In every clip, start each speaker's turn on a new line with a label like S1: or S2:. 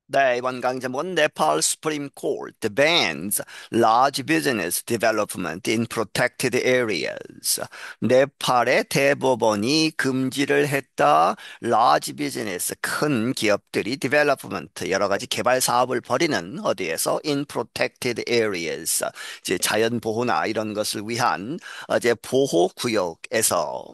S1: 네, 이번 강의 제목은 Nepal Supreme Court bans large business development in protected areas. 네팔의 대법원이 금지를 했다. large business, 큰 기업들이 development, 여러 가지 개발 사업을 벌이는 어디에서 in protected areas, 이제 자연 보호나 이런 것을 위한 이제 보호 구역에서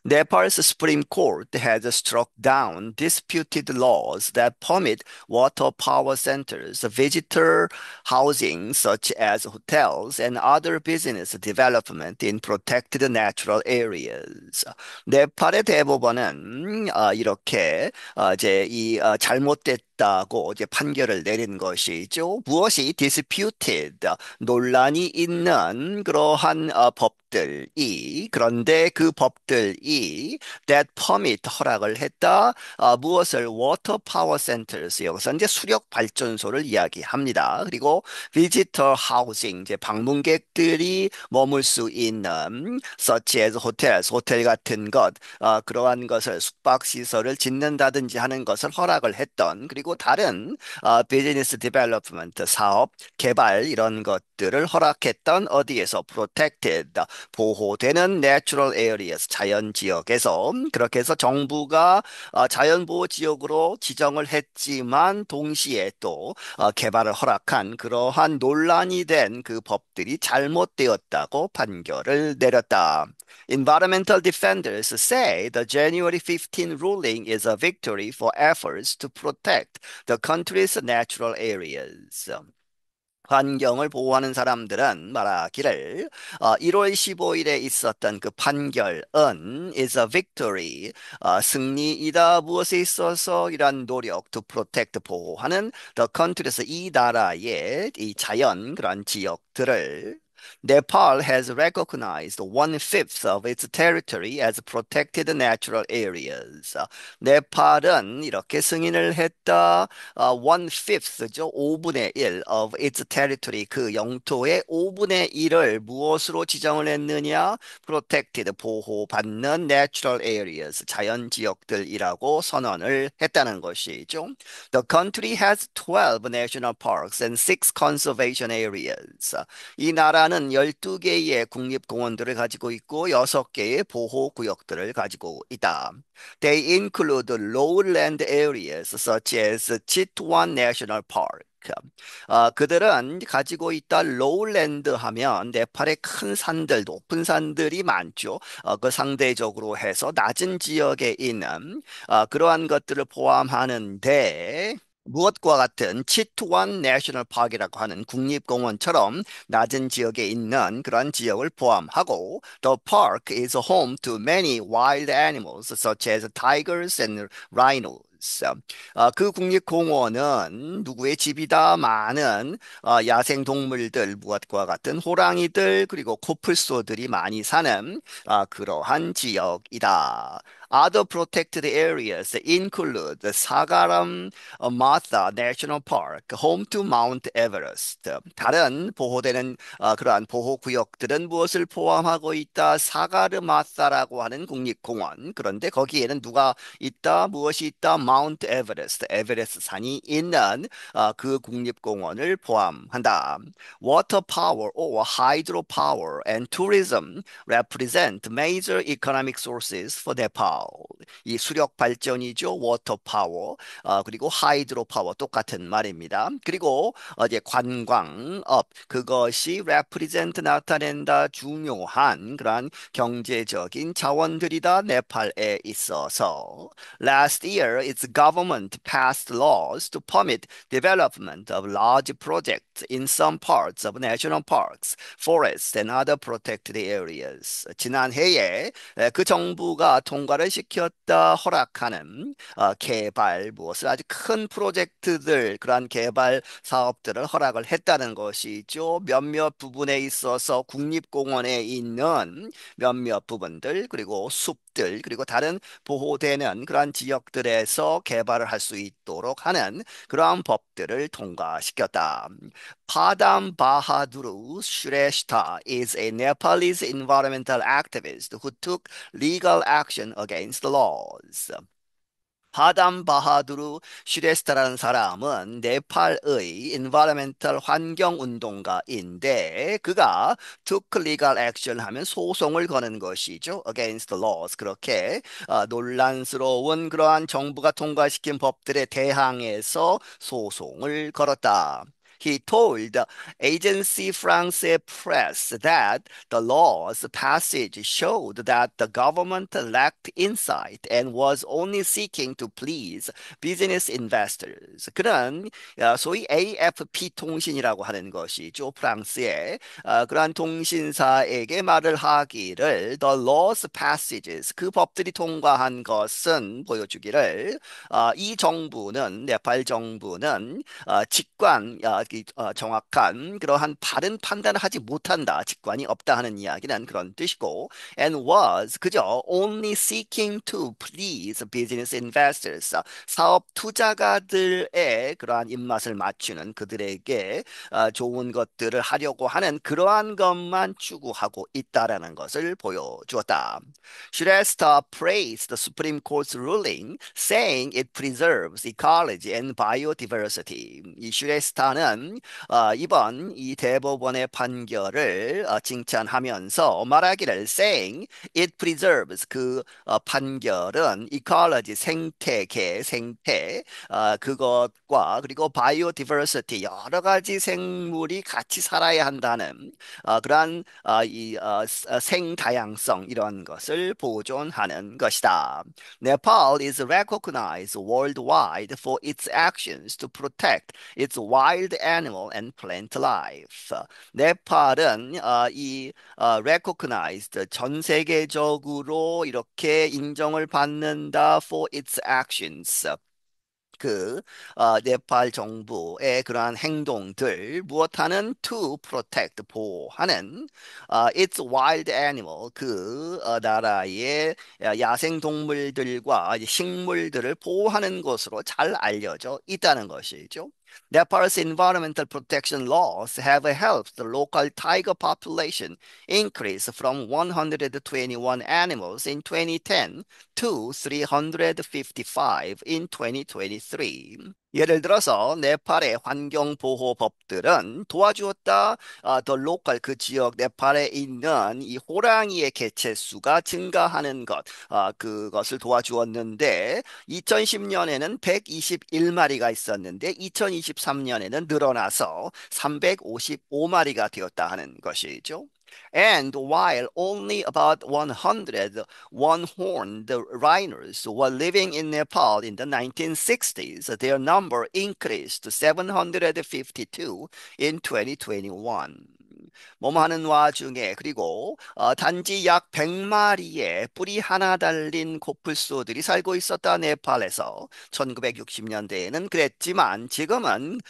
S1: Nepal's Supreme Court has struck down disputed laws that permit water power centers, visitor housing such as hotels, and other business development in protected natural areas. 네팔의 대법원은 이렇게 이제 잘못됐다고 이제 판결을 내린 것이죠. 무엇이 disputed, 논란이 있는 그러한 법들이, 그런데 그 법들이 that permit, 허락을 했다. 무엇을 water power centers, 여기서 이제 수력 발전소를 이야기합니다. 그리고 visitor housing, 이제 방문객들이 머물 수 있는 such as hotels, 호텔 같은 것, 그러한 것을 숙박 시설을 짓는다든지 하는 것을 허락을 했던, 그리고 다른 비즈니스 디벨롭먼트, 사업 개발 이런 것들을 허락했던 어디에서 protected, 보호되는 natural areas, 자연 지역에서. 그렇게 해서 정부가 자연보호 지역으로 지정을 했지만 동시에 또 개발을 허락한 그러한 논란이 된 그 법들이 잘못되었다고 판결을 내렸다. Environmental defenders say the January 15 ruling is a victory for efforts to protect the country's natural areas. 환경을 보호하는 사람들은 말하기를 1월 15일에 있었던 그 판결은 is a victory, 승리이다. 무엇에 있어서 이러한 노력 to protect, 보호하는 the country에서 이 나라의 이 자연 그런 지역들을 Nepal has recognized one-fifth of its territory as protected natural areas. 네팔은 이렇게 승인을 했다. one-fifth죠. 5분의 1 of its territory, 그 영토의 5분의 1을 무엇으로 지정을 했느냐? protected, 보호받는 natural areas, 자연 지역들이라고 선언을 했다는 것이죠. The country has 12 national parks and 6 conservation areas. 이 나라는 12개의 국립공원들을 가지고 있고 6개의 보호구역들을 가지고 있다. They include lowland areas such as Chitwan National Park. 그들은 가지고 있다. lowland 하면 네팔의 큰 산들, 높은 산들이 많죠. 그 상대적으로 해서 낮은 지역에 있는 그러한 것들을 포함하는데 무엇과 같은 치투완 내셔널 파크라고 하는 국립공원처럼 낮은 지역에 있는 그런 지역을 포함하고 The park is home to many wild animals such as tigers and rhinos. 그 국립공원은 누구의 집이다? 많은 야생 동물들, 무엇과 같은 호랑이들, 그리고 코뿔소들이 많이 사는 그러한 지역이다. Other protected areas include the Sagaram Martha National Park, home to Mount Everest. 다른 보호되는 그러한 보호구역들은 무엇을 포함하고 있다? 사가르마사라고 하는 국립공원. 그런데 거기에는 누가 있다? 무엇이 있다? 마운트 에베레스트, 에베레스트 산이 있는 그 국립공원을 포함한다. Water power or hydropower and tourism represent major economic sources for Nepal. 이 수력 발전이죠. 워터 파워. 그리고 하이드로 파워 똑같은 말입니다. 그리고 이제 관광업, 그것이 represent, 나타낸다, 중요한 그러한 경제적인 자원들이다. 네팔에 있어서. Last year, its government passed laws to permit development of large projects in some parts of national parks, forests, and other protected areas. 지난해에 그 정부가 통과를 시켰다 허락하는 개발, 무엇을 아주 큰 프로젝트들, 그러한 개발 사업들을 허락을 했다는 것이죠. 몇몇 부분에 있어서 국립공원에 있는 몇몇 부분들, 그리고 숲들, 그리고 다른 보호되는 그러한 지역들에서 개발을 할 수 있도록 하는 그러한 법들을 통과시켰다. Padam Bahaduru Shrestha is a Nepalese environmental activist who took legal action against the laws. 하담 바하두르 슈레스타라는 사람은 네팔의 environmental 환경 운동가인데 그가 took legal action 하면 소송을 거는 것이죠. against the laws. 그렇게 논란스러운 그러한 정부가 통과시킨 법들에 대항해서 소송을 걸었다. He told Agency France Presse that the law's passage showed that the government lacked insight and was only seeking to please business investors. 그는 소위 AFP 통신이라고 하는 것이죠. 프랑스의 그러한 통신사에게 말을 하기를 the laws passages 그 법들이 통과한 것은 보여주기를 이 정부는 네팔 정부는 정확한 그러한 바른 판단을 하지 못한다. 직관이 없다 하는 이야기는 그런 뜻이고 and was 그저 only seeking to please business investors 사업 투자가들의 그러한 입맛을 맞추는 그들에게 좋은 것들을 하려고 하는 그러한 것만 추구하고 있다라는 것을 보여주었다. Shrestha praised the Supreme Court's ruling, saying it preserves ecology and biodiversity. 이 슈레스타는 이번 이 대법원의 판결을 칭찬하면서 말하기를 saying it preserves 그 판결은 ecology 생태계 생태 그것과 그리고 biodiversity 여러 가지 생물이 같이 살아야 한다는 그러한 생다양성 이런 것을 보존하는 것이다. Nepal is recognized worldwide for its actions to protect its wild animal and plant life. 네팔은 recognized 전 세계적으로 이렇게 인정을 받는다 for its actions. 그 네팔 정부의 그러한 행동들 무엇하는 to protect 보호하는 its wild animal 그 나라의 야생 동물들과 식물들을 보호하는 것으로 잘 알려져 있다는 것이죠. Nepal's environmental protection laws have helped the local tiger population increase from 121 animals in 2010 to 355 in 2023. 예를 들어서 네팔의 환경보호법들은 도와주었다. 더 로컬 그 지역 네팔에 있는 이 호랑이의 개체 수가 증가하는 것, 그것을 도와주었는데 2010년에는 121마리가 있었는데 2023년에는 늘어나서 355마리가 되었다 하는 것이죠. And while only about 100 one-horned rhinos were living in Nepal in the 1960s, their number increased to 752 in 2021. 뭐뭐 하는 와중에 그리고 단지 약 100마리의 뿌리 하나 달린 코뿔소들이 살고 있었다 네팔에서 1960년대에는 그랬지만 지금은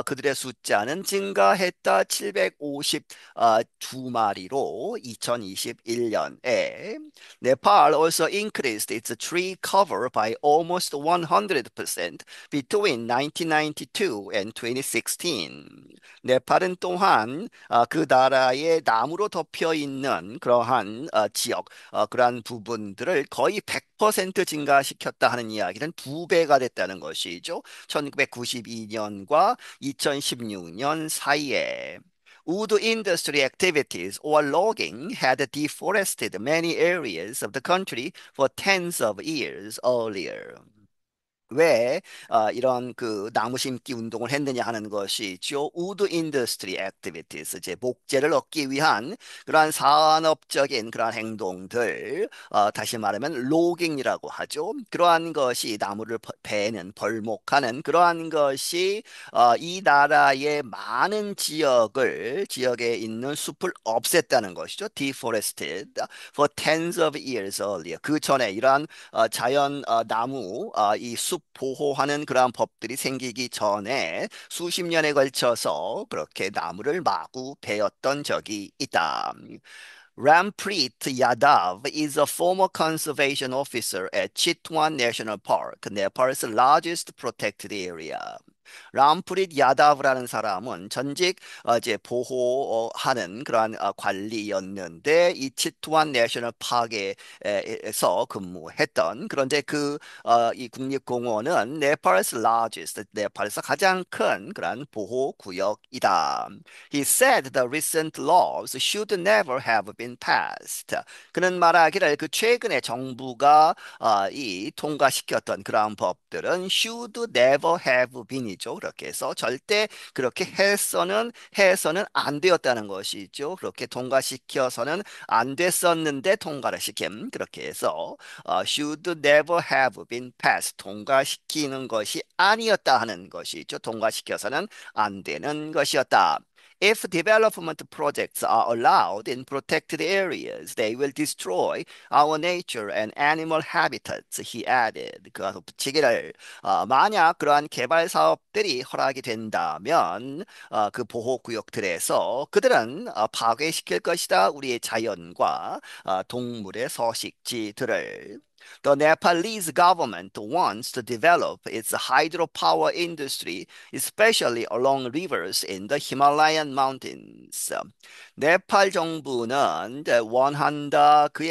S1: 그들의 숫자는 증가했다 752마리로 2021년에 Nepal also increased its tree cover by almost 100% between 1992 and 2016. 네팔은 또한 그 나라의 나무로 덮여 있는 그러한 지역, 그러한 부분들을 거의 100% 증가시켰다 하는 이야기는 두 배가 됐다는 것이죠. 1992년과 2016년 사이에. Wood industry activities or logging had deforested many areas of the country for tens of years earlier. 왜 이런 그 나무 심기 운동을 했느냐 하는 것이죠. 우드 인더스트리 액티비티스, 제 목재를 얻기 위한 그러한 산업적인 그러한 행동들, 다시 말하면 로깅이라고 하죠. 그러한 것이 나무를 베는 벌목하는 그러한 것이 이 나라의 많은 지역에 있는 숲을 없앴다는 것이죠. Deforested for tens of years earlier. 그 전에 이러한 자연 나무 이 숲 보호하는 그러한 법들이 생기기 전에 수십 년에 걸쳐서 그렇게 나무를 마구 베었던 적이 있다. Rampreet Yadav is a former conservation officer at Chitwan National Park, Nepal's largest protected area. 람프릿 야다브라는 사람은 전직 이제 보호하는 그러한 관리였는데 이 치투안 내셔널 파크에서 근무했던 그런데 이 국립공원은 네팔's largest 네팔에서 가장 큰 그러한 보호구역이다. He said the recent laws should never have been passed. 그는 말하기를 그 최근에 정부가 이 통과시켰던 그러한 법들은 should never have been이죠. 그렇게 해서 절대 그렇게 해서는 안 되었다는 것이죠. 그렇게 통과시켜서는 안 됐었는데 통과를 시킴. 그렇게 해서 should never have been passed. 통과시키는 것이 아니었다 하는 것이죠. 통과시켜서는 안 되는 것이었다. If development projects are allowed in protected areas, they will destroy our nature and animal habitats, he added. 그 붙이기를 만약 그러한 개발 사업들이 허락이 된다면 그 보호구역들에서 그들은 파괴시킬 것이다. 우리의 자연과 동물의 서식지들을. The Nepalese government wants to develop its hydropower industry, especially along rivers in the Himalayan mountains. 네팔 정부는 이제 원한다 그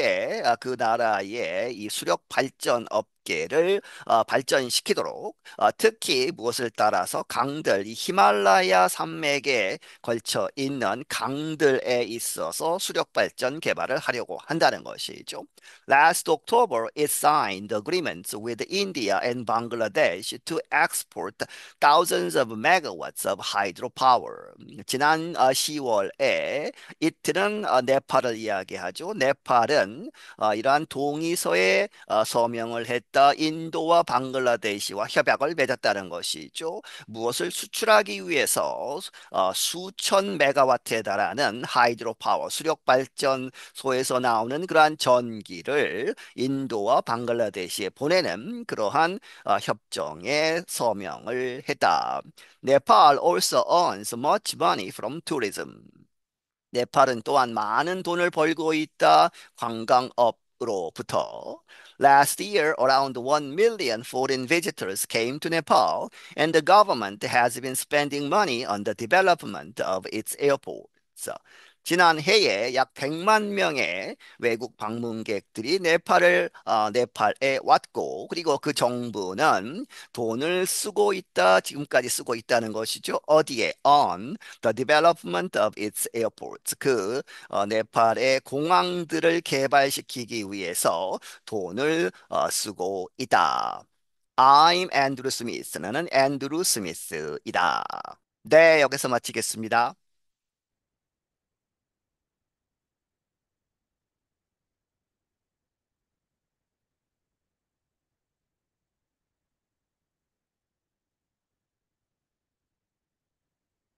S1: 나라의 이 수력 발전 업계를 발전시키도록 특히 무엇을 따라서 강들, 이 히말라야 산맥에 걸쳐 있는 강들에 있어서 수력 발전 개발을 하려고 한다는 것이죠. Last October, it signed agreements with India and Bangladesh to export thousands of megawatts of hydropower. 지난 10월에 이틀은 네팔을 이야기하죠. 네팔은 이러한 동의서에 서명을 했다. 인도와 방글라데시와 협약을 맺었다는 것이죠. 무엇을 수출하기 위해서 수천 메가와트에 달하는 하이드로 파워 수력 발전소에서 나오는 그러한 전기를 인도와 방글라데시에 보내는 그러한 협정에 서명을 했다. Nepal also earns much money from tourism. 네팔은 또한 많은 돈을 벌고 있다. 관광업으로부터. Last year, around 1 million foreign visitors came to Nepal, and the government has been spending money on the development of its airports. 지난 해에 약 100만 명의 외국 방문객들이 네팔에 왔고, 그리고 그 정부는 돈을 쓰고 있다, 지금까지 쓰고 있다는 것이죠. 어디에? On the development of its airports. 네팔의 공항들을 개발시키기 위해서 돈을 쓰고 있다. I'm Andrew Smith. 나는 앤드루 스미스이다. 네, 여기서 마치겠습니다.